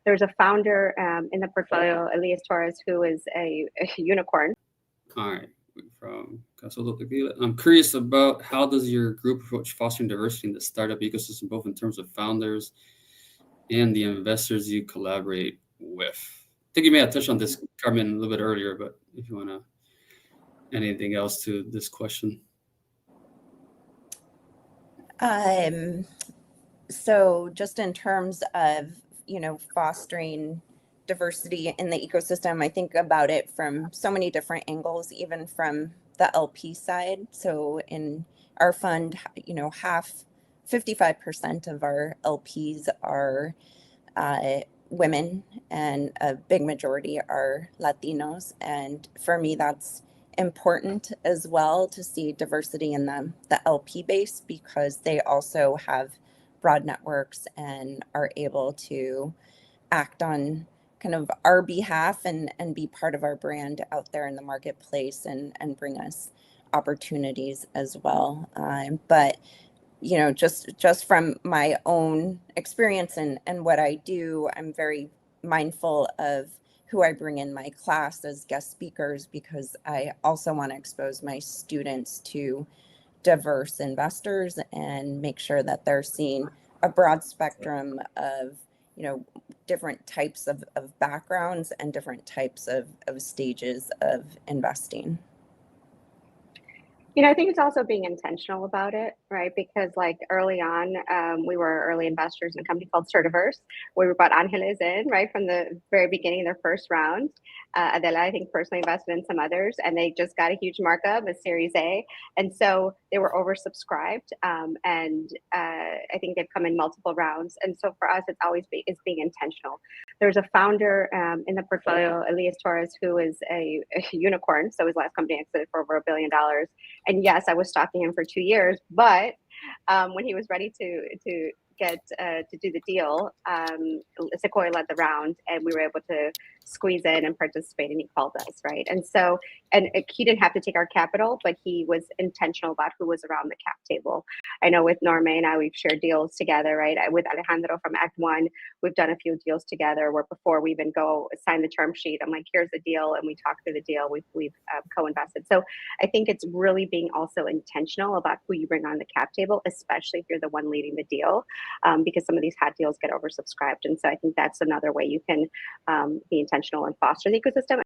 There's a founder in the portfolio, Elias Torres, who is a unicorn. All right, from Casodo Tequila. I'm curious about how does your group approach fostering diversity in the startup ecosystem, both in terms of founders and the investors you collaborate with? I think you may have touched on this, Carmen, a little bit earlier, but if you want to anything else to this question. So just in terms of, fostering diversity in the ecosystem, I think about it from so many different angles, even from the LP side. So in our fund, 55% of our LPs are women, and a big majority are Latinos. And for me, that's important as well to see diversity in the LP base, because they also have broad networks and are able to act on kind of our behalf and be part of our brand out there in the marketplace and bring us opportunities as well. But just from my own experience and what I do, I'm very mindful of who I bring in my class as guest speakers, because I also want to expose my students to diverse investors and make sure that they're seeing a broad spectrum of different types of backgrounds and different types of stages of investing. I think it's also being intentional about it, right? Because like early on, we were early investors in a company called Certiverse, where we brought Angeles in, right, from the very beginning, their first round. Adela, I think, personally invested in some others, and they just got a huge markup, a Series A. And so they were oversubscribed. And I think they've come in multiple rounds. And so for us, it's always it's being intentional. There's a founder in the portfolio, Elias Torres, who is a unicorn. So his last company exited for over $1 billion. And yes, I was stalking him for 2 years, but when he was ready to get to do the deal, Sequoia led the round, and we were able to squeeze in and participate, and he called us, right? And so, and he didn't have to take our capital, but he was intentional about who was around the cap table. I know with Norma and I, we've shared deals together, right? With Alejandro from Act One, we've done a few deals together where before we even go sign the term sheet, I'm like, here's the deal, and we talk through the deal. We've co-invested. So I think it's really being also intentional about who you bring on the cap table, especially if you're the one leading the deal. Because some of these hot deals get oversubscribed. And so I think that's another way you can be intentional and foster the ecosystem.